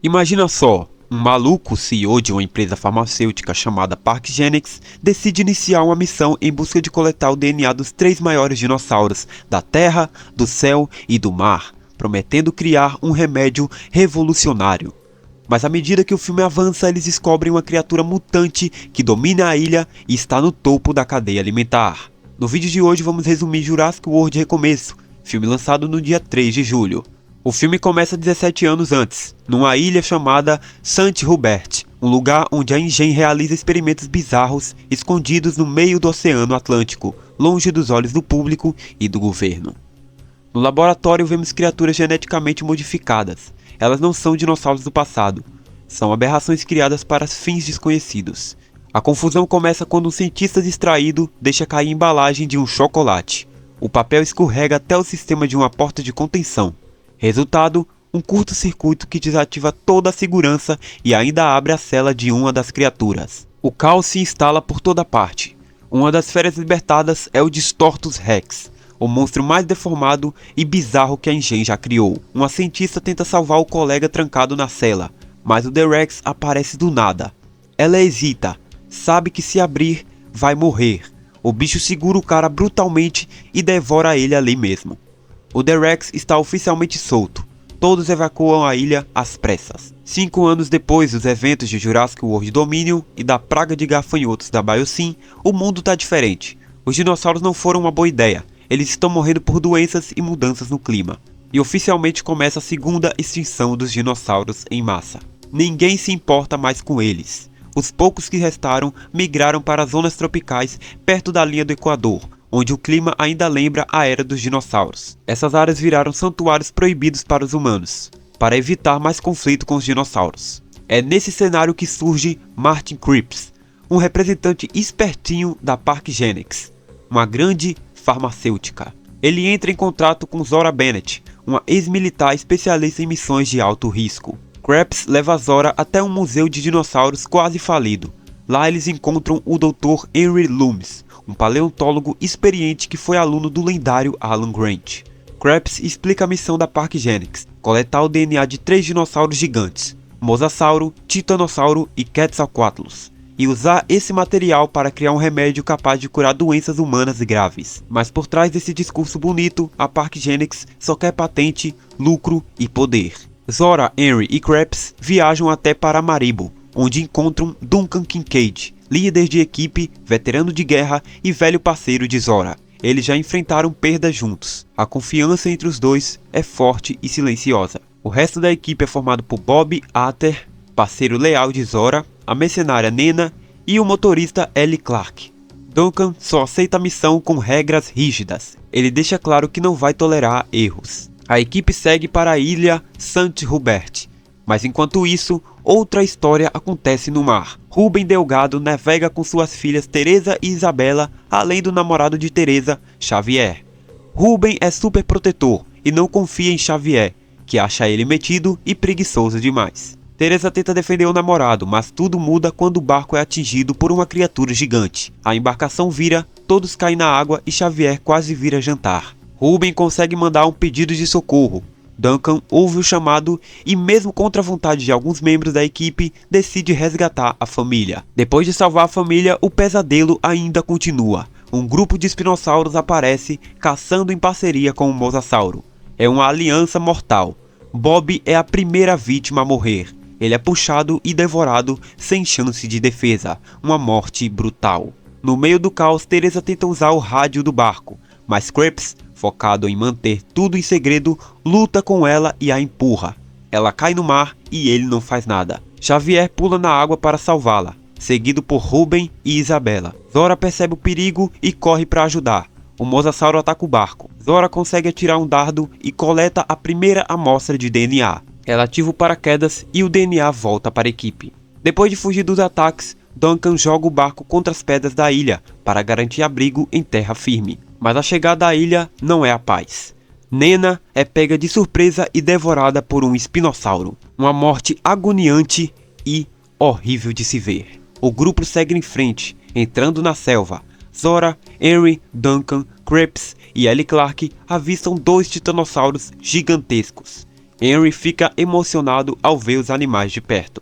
Imagina só, um maluco CEO de uma empresa farmacêutica chamada ParkGenix decide iniciar uma missão em busca de coletar o DNA dos 3 maiores dinossauros da Terra, do Céu e do Mar, prometendo criar um remédio revolucionário. Mas à medida que o filme avança, eles descobrem uma criatura mutante que domina a ilha e está no topo da cadeia alimentar. No vídeo de hoje vamos resumir Jurassic World Recomeço, filme lançado no dia 3 de julho. O filme começa 17 anos antes, numa ilha chamada St. Hubert, um lugar onde a Engen realiza experimentos bizarros escondidos no meio do Oceano Atlântico, longe dos olhos do público e do governo. No laboratório vemos criaturas geneticamente modificadas. Elas não são dinossauros do passado, são aberrações criadas para fins desconhecidos. A confusão começa quando um cientista distraído deixa cair a embalagem de um chocolate. O papel escorrega até o sistema de uma porta de contenção. Resultado, um curto-circuito que desativa toda a segurança e ainda abre a cela de uma das criaturas. O caos se instala por toda parte. Uma das feras libertadas é o Distortus Rex, o monstro mais deformado e bizarro que a Engen já criou. Uma cientista tenta salvar o colega trancado na cela, mas o T-Rex aparece do nada. Ela hesita, sabe que se abrir, vai morrer. O bicho segura o cara brutalmente e devora ele ali mesmo. O T-Rex está oficialmente solto. Todos evacuam a ilha às pressas. 5 anos depois dos eventos de Jurassic World Dominion e da praga de gafanhotos da Biosyn, o mundo está diferente. Os dinossauros não foram uma boa ideia. Eles estão morrendo por doenças e mudanças no clima. E oficialmente começa a segunda extinção dos dinossauros em massa. Ninguém se importa mais com eles. Os poucos que restaram migraram para as zonas tropicais perto da linha do Equador, onde o clima ainda lembra a era dos dinossauros. Essas áreas viraram santuários proibidos para os humanos, para evitar mais conflito com os dinossauros. É nesse cenário que surge Martin Kripps, um representante espertinho da ParkGenix, uma grande farmacêutica. Ele entra em contato com Zora Bennett, uma ex-militar especialista em missões de alto risco. Kripps leva Zora até um museu de dinossauros quase falido. Lá eles encontram o Dr. Henry Loomis, um paleontólogo experiente que foi aluno do lendário Alan Grant. Kripps explica a missão da ParkGenix: coletar o DNA de 3 dinossauros gigantes, Mosasauro, Titanossauro e Quetzalcoatlus, e usar esse material para criar um remédio capaz de curar doenças humanas graves. Mas por trás desse discurso bonito, a ParkGenix só quer patente, lucro e poder. Zora, Henry e Kripps viajam até Paramaribo, onde encontram Duncan Kincaid, líder de equipe, veterano de guerra e velho parceiro de Zora. Eles já enfrentaram perdas juntos. A confiança entre os dois é forte e silenciosa. O resto da equipe é formado por Bob Atter, parceiro leal de Zora, a mercenária Nena e o motorista Ellie Clark. Duncan só aceita a missão com regras rígidas. Ele deixa claro que não vai tolerar erros. A equipe segue para a ilha St. Hubert. Mas enquanto isso, outra história acontece no mar. Ruben Delgado navega com suas filhas Teresa e Isabela, além do namorado de Teresa, Xavier. Ruben é super protetor e não confia em Xavier, que acha ele metido e preguiçoso demais. Teresa tenta defender o namorado, mas tudo muda quando o barco é atingido por uma criatura gigante. A embarcação vira, todos caem na água e Xavier quase vira jantar. Ruben consegue mandar um pedido de socorro. Duncan ouve o chamado e, mesmo contra a vontade de alguns membros da equipe, decide resgatar a família. Depois de salvar a família, o pesadelo ainda continua. Um grupo de espinossauros aparece, caçando em parceria com o Mosasauro. É uma aliança mortal. Bob é a primeira vítima a morrer. Ele é puxado e devorado sem chance de defesa. Uma morte brutal. No meio do caos, Teresa tenta usar o rádio do barco, mas Kripps, focado em manter tudo em segredo, luta com ela e a empurra. Ela cai no mar e ele não faz nada. Xavier pula na água para salvá-la, seguido por Ruben e Isabela. Zora percebe o perigo e corre para ajudar. O Mosasauro ataca o barco. Zora consegue atirar um dardo e coleta a primeira amostra de DNA. Ela ativa o paraquedas e o DNA volta para a equipe. Depois de fugir dos ataques, Duncan joga o barco contra as pedras da ilha para garantir abrigo em terra firme. Mas a chegada à ilha não é a paz. Nena é pega de surpresa e devorada por um espinossauro. Uma morte agoniante e horrível de se ver. O grupo segue em frente, entrando na selva. Zora, Henry, Duncan, Kripps e Ellie Clark avistam 2 titanossauros gigantescos. Henry fica emocionado ao ver os animais de perto.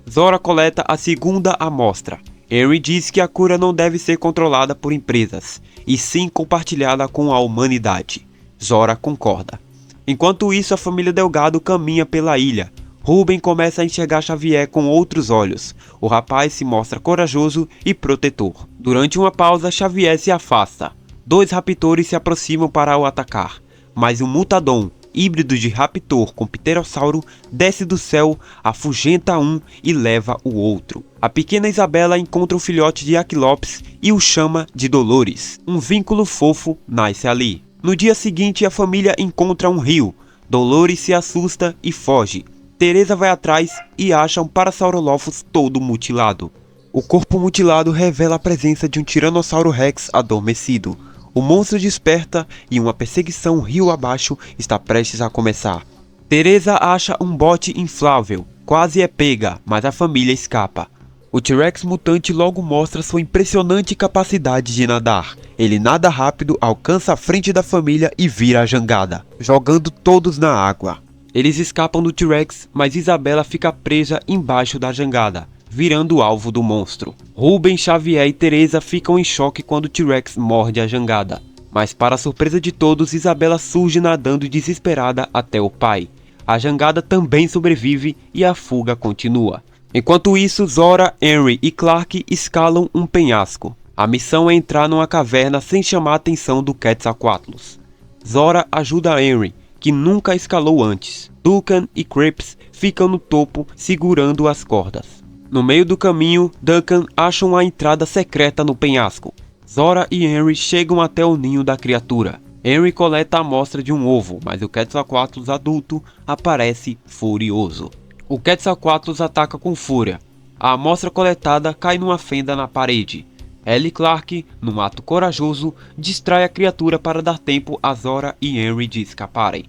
Zora coleta a segunda amostra. Henry diz que a cura não deve ser controlada por empresas, e sim compartilhada com a humanidade. Zora concorda. Enquanto isso, a família Delgado caminha pela ilha. Ruben começa a enxergar Xavier com outros olhos. O rapaz se mostra corajoso e protetor. Durante uma pausa, Xavier se afasta. Dois raptores se aproximam para o atacar, mas um mutadon, híbrido de raptor com pterossauro, desce do céu, afugenta um e leva o outro. A pequena Isabela encontra um filhote de Aquilops e o chama de Dolores. Um vínculo fofo nasce ali. No dia seguinte, a família encontra um rio. Dolores se assusta e foge. Teresa vai atrás e acha um Parasaurolophus todo mutilado. O corpo mutilado revela a presença de um Tiranossauro Rex adormecido. O monstro desperta e uma perseguição rio abaixo está prestes a começar. Teresa acha um bote inflável, quase é pega, mas a família escapa. O T-Rex mutante logo mostra sua impressionante capacidade de nadar. Ele nada rápido, alcança a frente da família e vira a jangada, jogando todos na água. Eles escapam do T-Rex, mas Isabela fica presa embaixo da jangada, virando alvo do monstro. Ruben, Xavier e Teresa ficam em choque quando o T-Rex morde a jangada. Mas para a surpresa de todos, Isabela surge nadando desesperada até o pai. A jangada também sobrevive e a fuga continua. Enquanto isso, Zora, Henry e Clark escalam um penhasco. A missão é entrar numa caverna sem chamar a atenção do Quetzalcoatlus. Zora ajuda Henry, que nunca escalou antes. Duncan e Crepes ficam no topo segurando as cordas. No meio do caminho, Duncan acha uma entrada secreta no penhasco. Zora e Henry chegam até o ninho da criatura. Henry coleta a amostra de um ovo, mas o Quetzalcoatlus adulto aparece furioso. O Quetzalcoatlus ataca com fúria. A amostra coletada cai numa fenda na parede. Ellie e Clark, num ato corajoso, distrai a criatura para dar tempo a Zora e Henry de escaparem.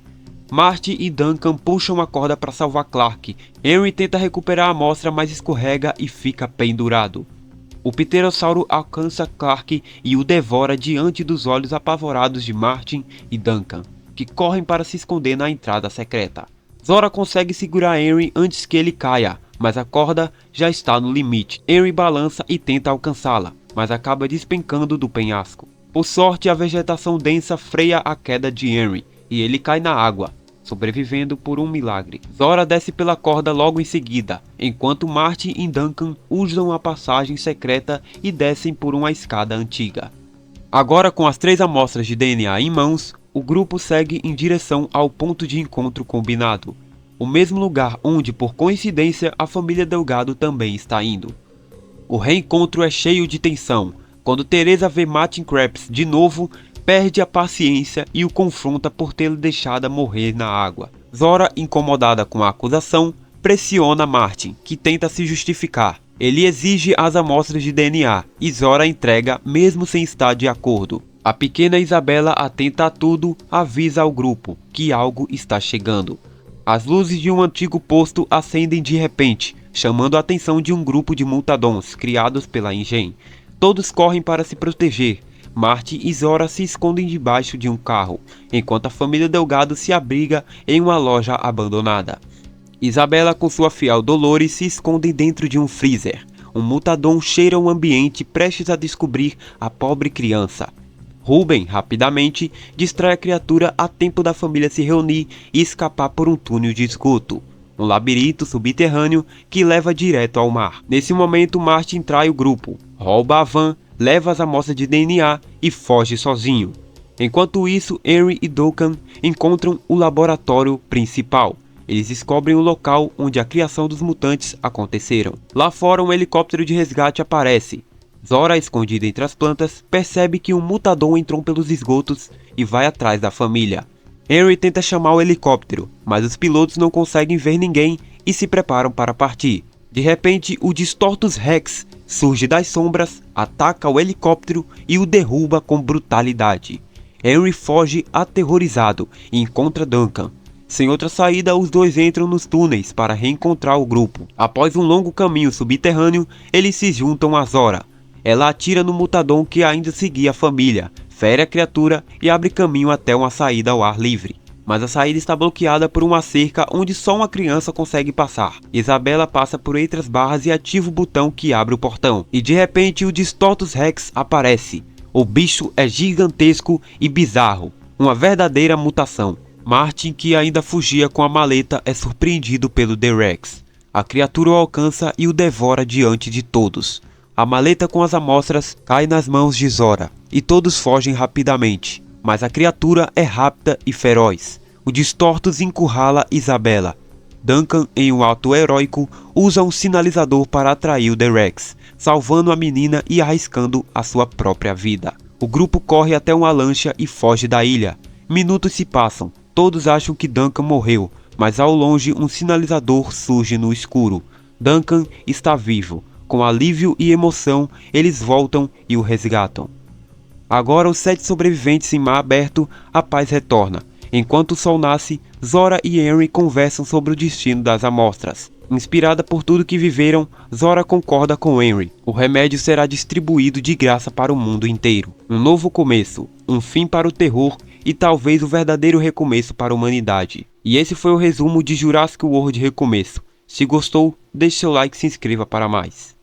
Marty e Duncan puxam a corda para salvar Clark. Henry tenta recuperar a amostra, mas escorrega e fica pendurado. O pterossauro alcança Clark e o devora diante dos olhos apavorados de Martin e Duncan, que correm para se esconder na entrada secreta. Zora consegue segurar Henry antes que ele caia, mas a corda já está no limite. Henry balança e tenta alcançá-la, mas acaba despencando do penhasco. Por sorte, a vegetação densa freia a queda de Henry e ele cai na água, sobrevivendo por um milagre. Zora desce pela corda logo em seguida, enquanto Marty e Duncan usam a passagem secreta e descem por uma escada antiga. Agora, com as 3 amostras de DNA em mãos, o grupo segue em direção ao ponto de encontro combinado, o mesmo lugar onde, por coincidência, a família Delgado também está indo. O reencontro é cheio de tensão. Quando Teresa vê Martin Krabs de novo, perde a paciência e o confronta por tê-lo deixado morrer na água. Zora, incomodada com a acusação, pressiona Martin, que tenta se justificar. Ele exige as amostras de DNA e Zora entrega mesmo sem estar de acordo. A pequena Isabela, atenta a tudo, avisa ao grupo que algo está chegando. As luzes de um antigo posto acendem de repente, chamando a atenção de um grupo de mutadons criados pela Engen. Todos correm para se proteger. Marty e Zora se escondem debaixo de um carro, enquanto a família Delgado se abriga em uma loja abandonada. Isabela com sua fiel Dolores se escondem dentro de um freezer. Um mutadon cheira o ambiente prestes a descobrir a pobre criança. Ruben, rapidamente, distrai a criatura a tempo da família se reunir e escapar por um túnel de esgoto. Um labirinto subterrâneo que leva direto ao mar. Nesse momento, Martin trai o grupo, rouba a van, leva as amostras de DNA e foge sozinho. Enquanto isso, Henry e Duncan encontram o laboratório principal. Eles descobrem o local onde a criação dos mutantes aconteceram. Lá fora, um helicóptero de resgate aparece. Zora, escondida entre as plantas, percebe que um mutadon entrou pelos esgotos e vai atrás da família. Henry tenta chamar o helicóptero, mas os pilotos não conseguem ver ninguém e se preparam para partir. De repente, o Distortus Rex surge das sombras, ataca o helicóptero e o derruba com brutalidade. Henry foge aterrorizado e encontra Duncan. Sem outra saída, os dois entram nos túneis para reencontrar o grupo. Após um longo caminho subterrâneo, eles se juntam a Zora. Ela atira no mutadon que ainda seguia a família, fere a criatura e abre caminho até uma saída ao ar livre. mas a saída está bloqueada por uma cerca onde só uma criança consegue passar. Isabela passa por entre as barras e ativa o botão que abre o portão, e de repente o Distortus Rex aparece. O bicho é gigantesco e bizarro, uma verdadeira mutação. Martin, que ainda fugia com a maleta, é surpreendido pelo T-Rex. A criatura o alcança e o devora diante de todos. A maleta com as amostras cai nas mãos de Zora, e todos fogem rapidamente. Mas a criatura é rápida e feroz. O Distortus encurrala Isabela. Duncan, em um ato heróico, usa um sinalizador para atrair o T-Rex, salvando a menina e arriscando a sua própria vida. O grupo corre até uma lancha e foge da ilha. Minutos se passam, todos acham que Duncan morreu, mas ao longe um sinalizador surge no escuro. Duncan está vivo. Com alívio e emoção, eles voltam e o resgatam. Agora os 7 sobreviventes em mar aberto, a paz retorna. Enquanto o sol nasce, Zora e Henry conversam sobre o destino das amostras. Inspirada por tudo que viveram, Zora concorda com Henry. O remédio será distribuído de graça para o mundo inteiro. Um novo começo, um fim para o terror e talvez o verdadeiro recomeço para a humanidade. E esse foi o resumo de Jurassic World Recomeço. Se gostou, deixe seu like e se inscreva para mais.